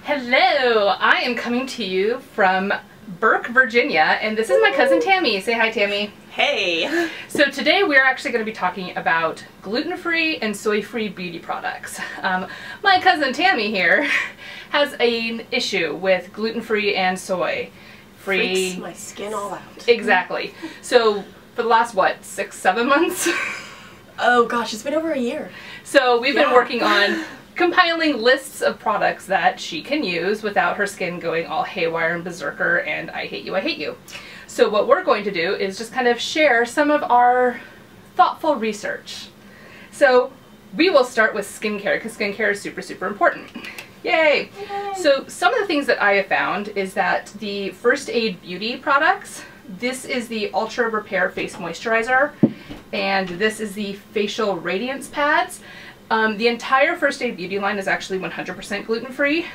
Hello, I am coming to you from Burke, Virginia, and this is my cousin Tammy. Say hi, Tammy. Hey! So today we're actually going to be talking about gluten-free and soy-free beauty products. My cousin Tammy here has an issue with gluten-free and soy-free. Freaks my skin all out. Exactly. So for the last, what, 6-7 months? Oh gosh, it's been over a year. So we've been working on compiling lists of products that she can use without her skin going all haywire and berserker and I hate you, I hate you. So what we're going to do is just kind of share some of our thoughtful research. So we will start with skincare because skincare is super, super important. Yay! So some of the things that I have found is that the First Aid Beauty products, this is the Ultra Repair Face Moisturizer and this is the Facial Radiance Pads. The entire First Aid Beauty line is actually 100% gluten-free.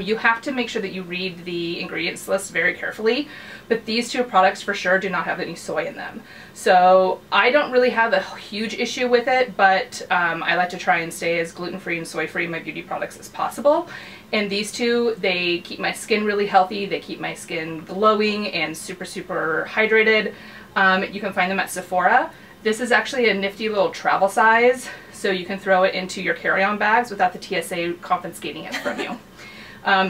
You have to make sure that you read the ingredients list very carefully, but these two products for sure do not have any soy in them. So I don't really have a huge issue with it, but I like to try and stay as gluten-free and soy-free in my beauty products as possible. And these two, they keep my skin really healthy, they keep my skin glowing and super, super hydrated. You can find them at Sephora. This is actually a nifty little travel size, so you can throw it into your carry-on bags without the TSA confiscating it from you.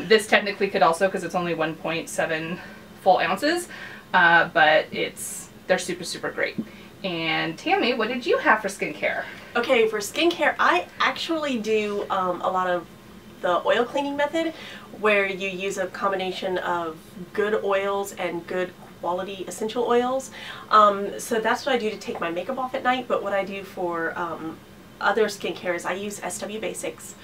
This technically could also, because it's only 1.7 full ounces, but they're super, super great. And Tammy, what did you have for skincare? Okay, for skincare, I actually do a lot of the oil cleaning method, where you use a combination of good oils and good quality essential oils. So that's what I do to take my makeup off at night, but what I do for other skincare is I use SW Basics.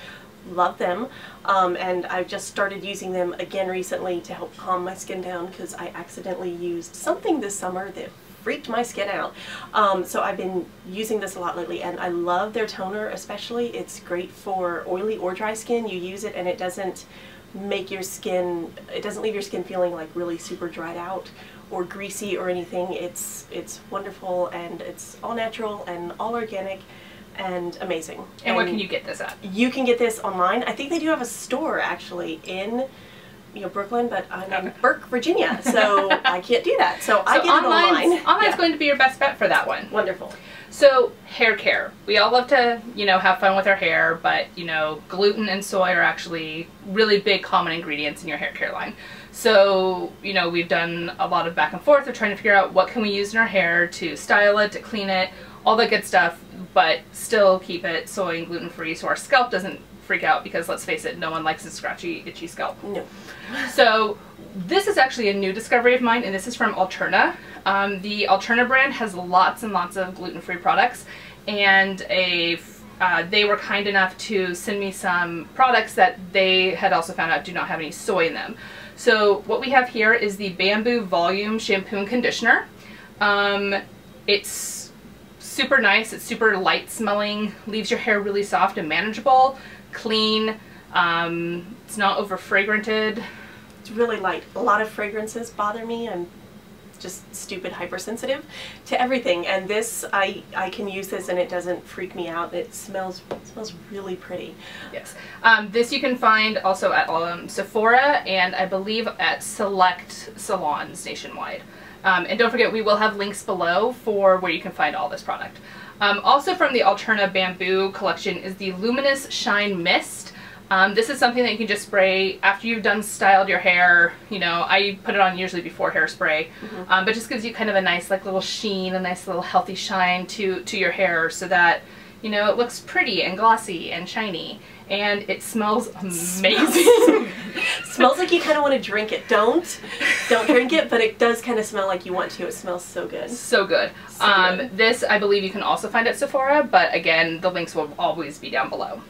Love them, and I've just started using them again recently to help calm my skin down because I accidentally used something this summer that freaked my skin out. So I've been using this a lot lately and I love their toner especially. It's great for oily or dry skin. You use it and it doesn't make your skin, it doesn't leave your skin feeling like really super dried out or greasy or anything. It's wonderful and it's all natural and all organic and amazing. And what can you get this at? You can get this online. I think they do have a store actually in Brooklyn, but I'm in Burke, Virginia, so I can't do that. So I get it online. Online's going to be your best bet for that one. Wonderful. So hair care. We all love to, have fun with our hair, but, gluten and soy are actually really big common ingredients in your hair care line. So, we've done a lot of back and forth of trying to figure out what can we use in our hair to style it, to clean it, all that good stuff, but still keep it soy and gluten free so our scalp doesn't freak out because let's face it, no one likes a scratchy, itchy scalp. No. So this is actually a new discovery of mine and this is from Alterna. The Alterna brand has lots and lots of gluten-free products and they were kind enough to send me some products that they had also found out do not have any soy in them. So what we have here is the Bamboo Volume Shampoo and Conditioner. It's super nice, it's super light smelling, leaves your hair really soft and manageable, clean, it's not over fragranted. It's really light. A lot of fragrances bother me. I'm just stupid hypersensitive to everything, and this I can use this and it doesn't freak me out. It smells really pretty. Yes. This you can find also at Sephora and I believe at select salons nationwide. And don't forget, we will have links below for where you can find all this product. Also from the Alterna Bamboo collection is the Luminous Shine Mist. This is something that you can just spray after you've done styled your hair. I put it on usually before hairspray, but just gives you kind of a nice little sheen, a nice little healthy shine to your hair so that it looks pretty and glossy and shiny. And it smells amazing. Smells like you kind of want to drink it. Don't drink it, but it does kind of smell like you want to. It smells so good. So good. This I believe you can also find at Sephora, but again, the links will always be down below.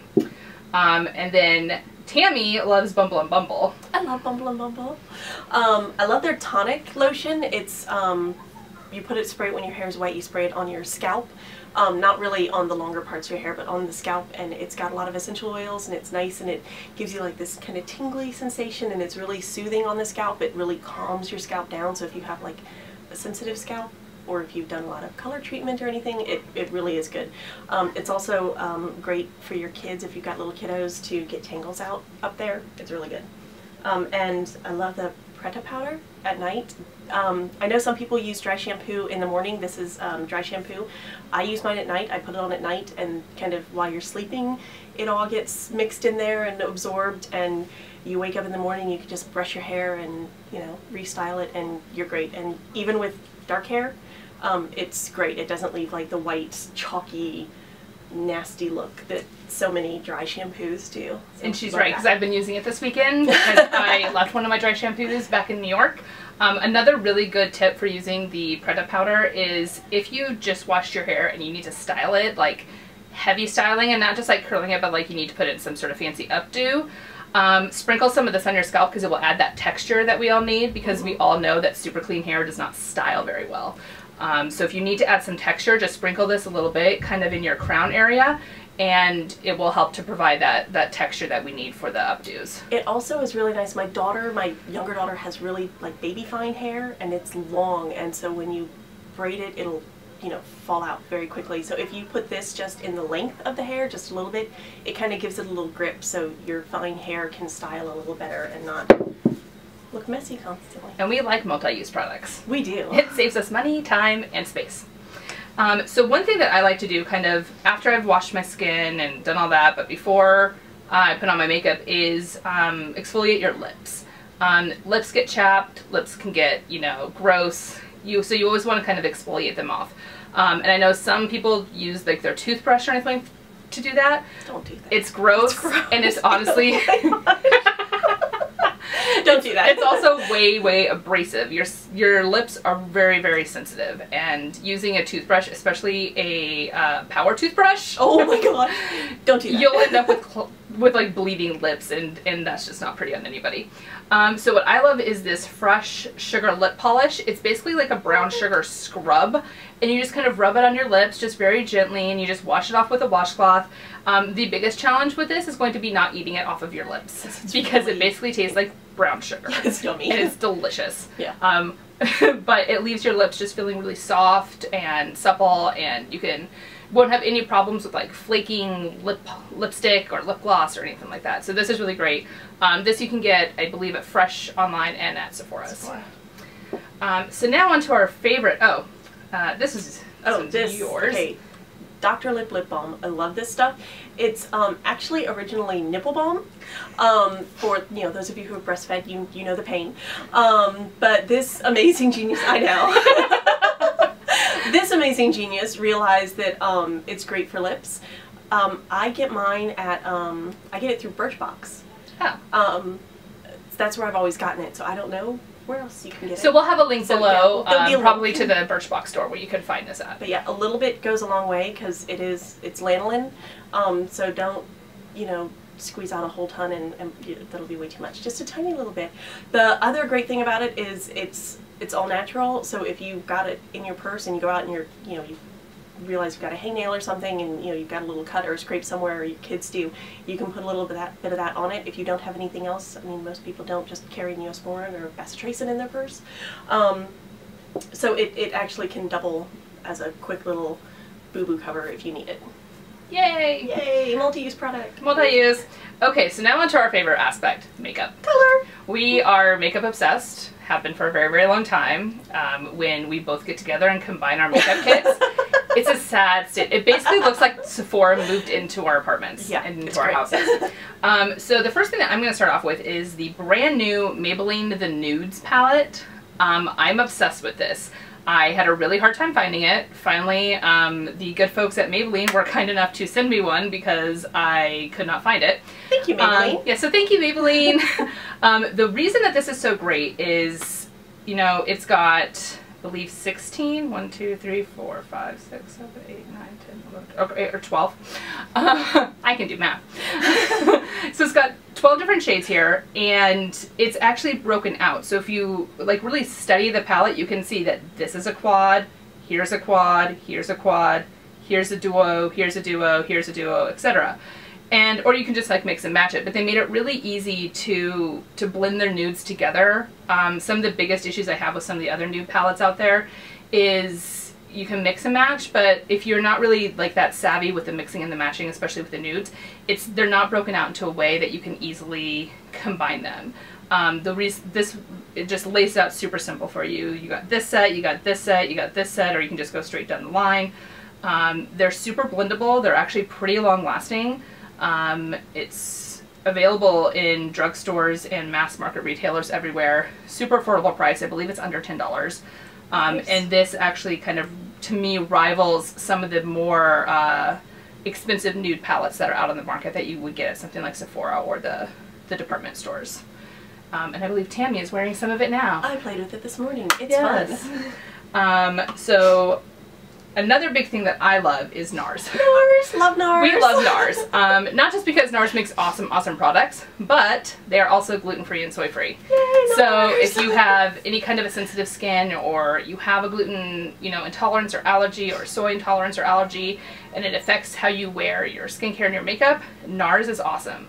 And then Tammy loves Bumble and Bumble. I love Bumble and Bumble. I love their tonic lotion. It's you put it, spray it when your hair is wet, you spray it on your scalp. Not really on the longer parts of your hair, but on the scalp, and it's got a lot of essential oils and it's nice and it gives you like this kind of tingly sensation and it's really soothing on the scalp. It really calms your scalp down, so if you have like a sensitive scalp or if you've done a lot of color treatment or anything, it really is good. It's also great for your kids if you've got little kiddos to get tangles out up there. It's really good. And I love the Preta powder at night. I know some people use dry shampoo in the morning. This is dry shampoo. I use mine at night. I put it on at night, and kind of while you're sleeping, it all gets mixed in there and absorbed, and you wake up in the morning, you can just brush your hair and, you know, restyle it, and you're great. And even with dark hair, it's great. It doesn't leave like the white, chalky, nasty look that so many dry shampoos do. So and she's right, because I've been using it this weekend because I left one of my dry shampoos back in New York. Another really good tip for using the Preta powder is if you just washed your hair and you need to style it, like heavy styling and not just like curling it, but like you need to put it in some sort of fancy updo, sprinkle some of this on your scalp because it will add that texture that we all need, because we all know that super clean hair does not style very well. So if you need to add some texture, just sprinkle this a little bit kind of in your crown area, and it will help to provide that texture that we need for the updos. It also is really nice. My younger daughter has really like baby fine hair, and it's long, and so when you braid it, it'll, you know, fall out very quickly. So if you put this just in the length of the hair, just a little bit, it kind of gives it a little grip so your fine hair can style a little better and not look messy constantly. And we like multi-use products. We do. It saves us money, time, and space. So one thing that I like to do kind of after I've washed my skin and done all that, but before I put on my makeup, is exfoliate your lips. Lips get chapped, lips can get, you know, gross. So you always want to kind of exfoliate them off. And I know some people use like their toothbrush or anything to do that. Don't do that. It's gross, and it's honestly... Don't do that. It's also way, way abrasive. Your lips are very, very sensitive, and using a toothbrush, especially a power toothbrush, oh my god, don't do that. You'll end up with like bleeding lips, and that's just not pretty on anybody. So what I love is this Fresh Sugar Lip Polish. It's basically like a brown sugar scrub, and you just kind of rub it on your lips just very gently, and you just wash it off with a washcloth. The biggest challenge with this is going to be not eating it off of your lips, because it basically tastes like brown sugar. It's yummy. And it's delicious. Yeah. But it leaves your lips just feeling really soft and supple, and you won't have any problems with like flaking lipstick or lip gloss or anything like that. So this is really great. This you can get, I believe, at Fresh online and at Sephora's. So now on to our favorite. This is yours. Okay. Dr. Lip Balm. I love this stuff. It's actually originally nipple balm. For, you know, those of you who have breastfed, you know the pain. But this amazing genius, I know. This amazing genius realized that it's great for lips. I get mine at I get it through Birchbox. Oh. That's where I've always gotten it. So I don't know where else you can get it. So we'll have a link below, yeah, probably to the Birchbox store where you can find this at. But yeah, a little bit goes a long way, because it's lanolin. So don't, you know, squeeze out a whole ton, and that'll be way too much. Just a tiny little bit. The other great thing about it is it's all natural. So if you've got it in your purse and you go out and you realize you've got a hangnail or something, and you know you've got a little cut or a scrape somewhere, or your kids do, you can put a little bit of that on it if you don't have anything else. I mean, most people don't just carry Neosporin or bacitracin in their purse. So it actually can double as a quick little boo-boo cover if you need it. Yay! Yay! Multi-use product. Multi-use. Okay, so now on to our favorite aspect, makeup. Color! We are makeup obsessed, have been for a very, very long time. When we both get together and combine our makeup kits, it's a sad state. It basically looks like Sephora moved into our apartments, and into our houses. So the first thing that I'm going to start off with is the brand new Maybelline The Nudes palette. I'm obsessed with this. I had a really hard time finding it. Finally, the good folks at Maybelline were kind enough to send me one because I could not find it. Thank you, Maybelline. Yeah, so thank you, Maybelline. The reason that this is so great is, you know, it's got, I believe, 16, 1, 2, 3, 4, 5, 6, 7, 8, 9, 10, 11, okay, or 12. I can do math. So it's got 12 different shades here, and it's actually broken out. So if you like really study the palette, you can see that this is a quad, here's a quad, here's a quad, here's a duo, here's a duo, here's a duo, etc. And or you can just like mix and match it, but they made it really easy to blend their nudes together. Some of the biggest issues I have with some of the other nude palettes out there is you can mix and match, but if you're not really like that savvy with the mixing and the matching, especially with the nudes, they're not broken out into a way that you can easily combine them. It just lays out super simple for you. You got this set, you got this set, you got this set, or you can just go straight down the line. They're super blendable. They're actually pretty long lasting. It's available in drugstores and mass market retailers everywhere. Super affordable price. I believe it's under $10. Nice. And this actually kind of, to me, rivals some of the more expensive nude palettes that are out on the market that you would get at something like Sephora or the department stores. And I believe Tammy is wearing some of it now. I played with it this morning. It's fun. So another big thing that I love is NARS. NARS! Love NARS! We love NARS. Not just because NARS makes awesome products, but they are also gluten-free and soy-free. So if you have any kind of a sensitive skin, or you have a gluten, intolerance or allergy, or soy intolerance or allergy, and it affects how you wear your skincare and your makeup, NARS is awesome.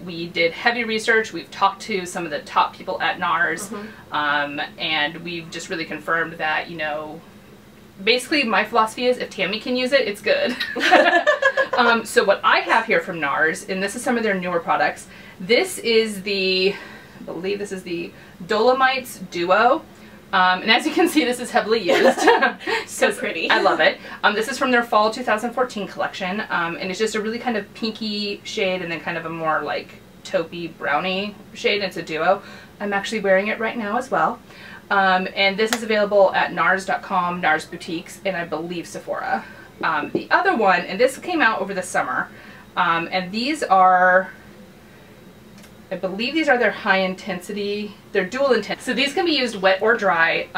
We did heavy research. We've talked to some of the top people at NARS, and we've just really confirmed that, basically my philosophy is if Tammy can use it, it's good. So what I have here from NARS, and this is some of their newer products, this is I believe this is the Dolomites Duo. And as you can see, this is heavily used. So pretty. I love it. This is from their fall 2014 collection, and it's just a really kind of pinky shade and then kind of a more like taupey brownie shade. It's a duo. I'm actually wearing it right now as well. And this is available at NARS.com, NARS boutiques, and I believe Sephora. The other one, and this came out over the summer, and these are, I believe these are their high intensity, they're dual intense. So these can be used wet or dry.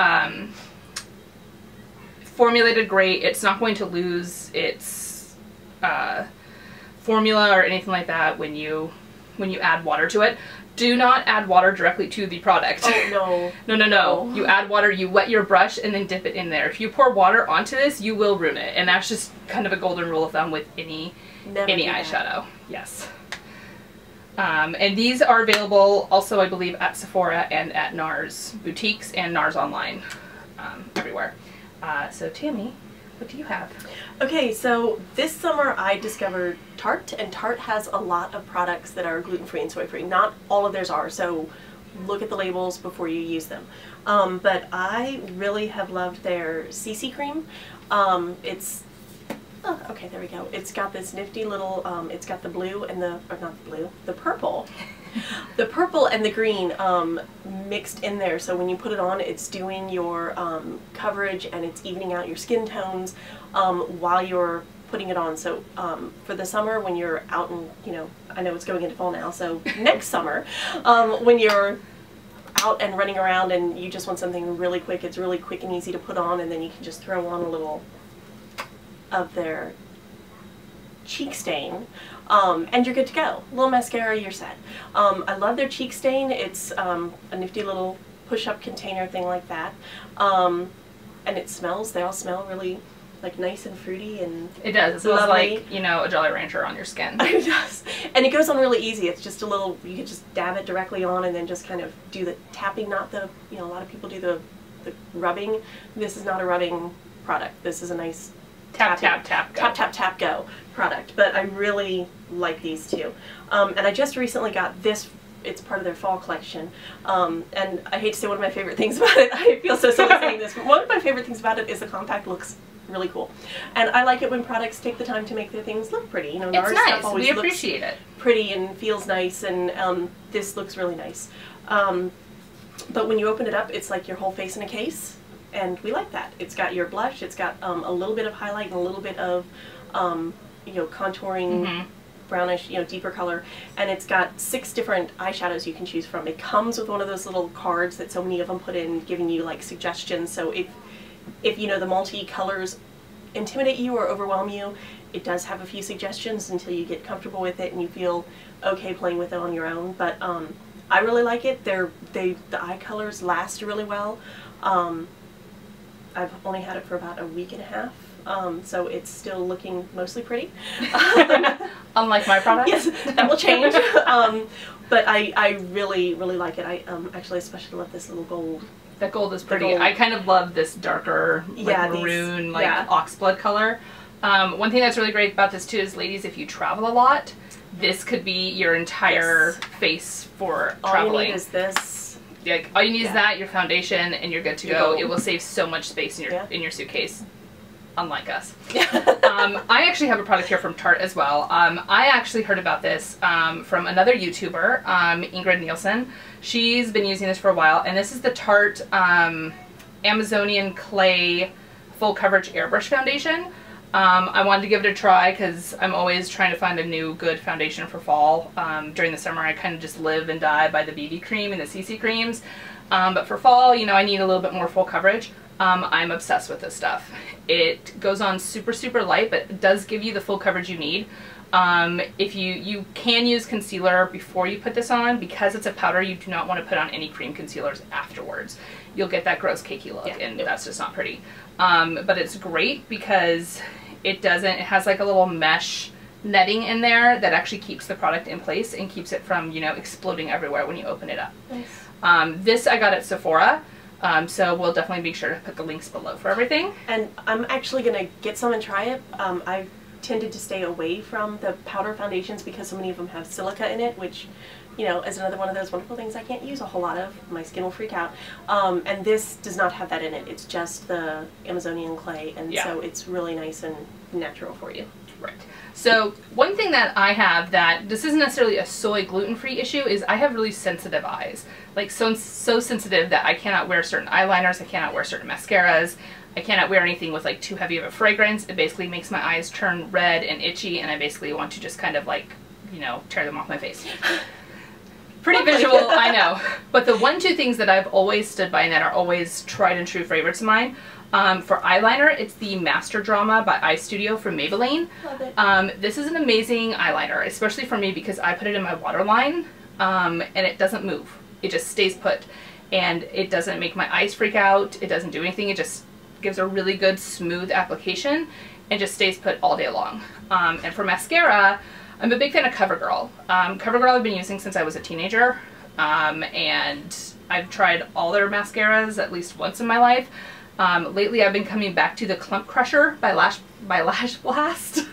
Formulated great. It's not going to lose its formula or anything like that when you add water to it. Do not add water directly to the product. Oh, no. No. You add water, you wet your brush, and then dip it in there. If you pour water onto this, you will ruin it. And that's just kind of a golden rule of thumb with any eyeshadow. Yes. And these are available also, I believe, at Sephora and at NARS boutiques and NARS online, everywhere. So Tammy, what do you have? Okay, so this summer I discovered Tarte, and Tarte has a lot of products that are gluten-free and soy-free. Not all of theirs are, so look at the labels before you use them. But I really have loved their CC cream. Okay, there we go. It's got this nifty little, it's got the blue and the purple. The purple and the green mixed in there, so when you put it on, it's doing your coverage and it's evening out your skin tones while you're putting it on. So for the summer, when you're out and, I know it's going into fall now, so next summer, when you're out and running around and you just want something really quick, it's really quick and easy to put on, and then you can just throw on a little of their cheek stain, and you're good to go. A little mascara, you're set. I love their cheek stain. It's a nifty little push-up container thing like that, and it smells. They all smell really like nice and fruity and it does. It smells like a Jolly Rancher on your skin. It does, and it goes on really easy. It's just a little. You can just dab it directly on and then just kind of do the tapping, not the. A lot of people do the rubbing. This is not a rubbing product. This is a nice tap go product, but I really like these two. And I just recently got this. It's part of their fall collection, and I hate to say one of my favorite things about it. I feel so silly saying this, but one of my favorite things about it is the compact looks really cool, and I like it when products take the time to make their things look pretty. It's nice. We appreciate it. Pretty and feels nice, and this looks really nice. But when you open it up, it's like your whole face in a case. And we like that. It's got your blush, it's got a little bit of highlight and a little bit of, contouring, brownish, deeper color. And it's got 6 different eyeshadows you can choose from. It comes with one of those little cards that so many of them put in, giving you like suggestions. So if the multi-colors intimidate you or overwhelm you, it does have a few suggestions until you get comfortable with it and you feel okay playing with it on your own. But I really like it. The eye colors last really well. I've only had it for about a week and a half, so it's still looking mostly pretty. Unlike my product? Yes, that will change. But I really, really like it. I actually especially love this little gold That gold is pretty. gold. I kind of love this darker, like maroon, like oxblood color. One thing that's really great about this too is, ladies, if you travel a lot, this could be your entire face for traveling. All you need is this. Like, all you need is that, your foundation, and you're good to go. It will save so much space in your suitcase. Unlike us. I actually have a product here from Tarte as well. I actually heard about this from another YouTuber, Ingrid Nielsen. She's been using this for a while, and this is the Tarte Amazonian Clay Full Coverage Airbrush Foundation. I wanted to give it a try because I'm always trying to find a new good foundation for fall. During the summer I kind of just live and die by the BB cream and the CC creams. But for fall, you know, I need a little bit more full coverage. I'm obsessed with this stuff. It goes on super, super light, but it does give you the full coverage you need. If you can use concealer before you put this on. Because it's a powder, you do not want to put on any cream concealers afterwards. You'll get that gross cakey look, and that's just not pretty. But it's great because it has like a little mesh netting in there that actually keeps the product in place and keeps it from, you know, exploding everywhere when you open it up. Nice. This I got at Sephora. So we'll definitely be sure to put the links below for everything. And I'm actually going to get some and try it. I've tended to stay away from the powder foundations because so many of them have silica in it, which, you know, is another one of those wonderful things I can't use a whole lot of. My skin will freak out. And this does not have that in it. It's just the Amazonian clay, and so it's really nice and natural for you. Right. So one thing that I have that this isn't necessarily a soy gluten-free issue is I have really sensitive eyes. Like so sensitive that I cannot wear certain eyeliners, I cannot wear certain mascaras, I cannot wear anything with like too heavy of a fragrance. It basically makes my eyes turn red and itchy, and I basically want to just kind of like, you know, tear them off my face. Pretty visual, I know. But the 1-2 things that I've always stood by and that are always tried and true favorites of mine, for eyeliner, it's the Master Drama by Eye Studio from Maybelline. Love it. This is an amazing eyeliner, especially for me because I put it in my waterline, and it doesn't move. It just stays put. And it doesn't make my eyes freak out. It doesn't do anything. It just gives a really good smooth application and just stays put all day long. And for mascara, I'm a big fan of CoverGirl. CoverGirl I've been using since I was a teenager, and I've tried all their mascaras at least once in my life. Lately I've been coming back to the Clump Crusher by Lash Blast.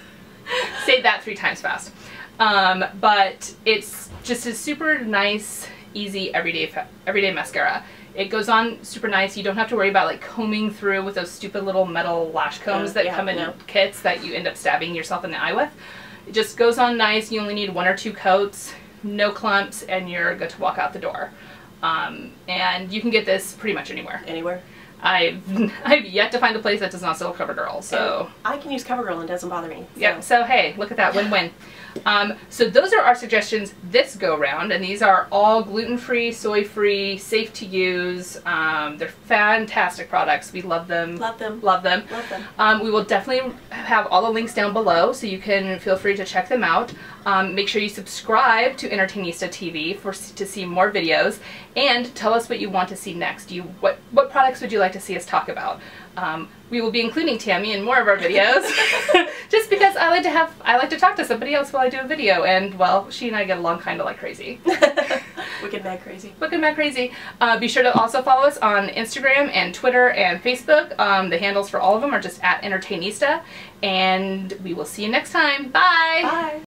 Say that 3 times fast. But it's just a super nice, easy, everyday mascara. It goes on super nice. You don't have to worry about like combing through with those stupid little metal lash combs that come in kits that you end up stabbing yourself in the eye with. It just goes on nice. You only need 1 or 2 coats, no clumps, and you're good to walk out the door. And you can get this pretty much anywhere. Anywhere. I've yet to find a place that does not sell CoverGirl, so... And I can use CoverGirl and it doesn't bother me. So. Yep, so hey, look at that, win-win. So those are our suggestions this go-round, and these are all gluten-free, soy-free, safe to use. They're fantastic products. We love them. Love them. Love them. Love them. We will definitely have all the links down below, so you can feel free to check them out. Make sure you subscribe to EntertainistaTV to see more videos, and tell us what you want to see next. What products would you like to see us talk about? We will be including Tammy in more of our videos, just because I like to talk to somebody else while I do a video, and well, she and I get along kind of like crazy. Wicked mad crazy. Wicked mad crazy. Be sure to also follow us on Instagram and Twitter and Facebook. The handles for all of them are just @Entertainista, and we will see you next time. Bye! Bye!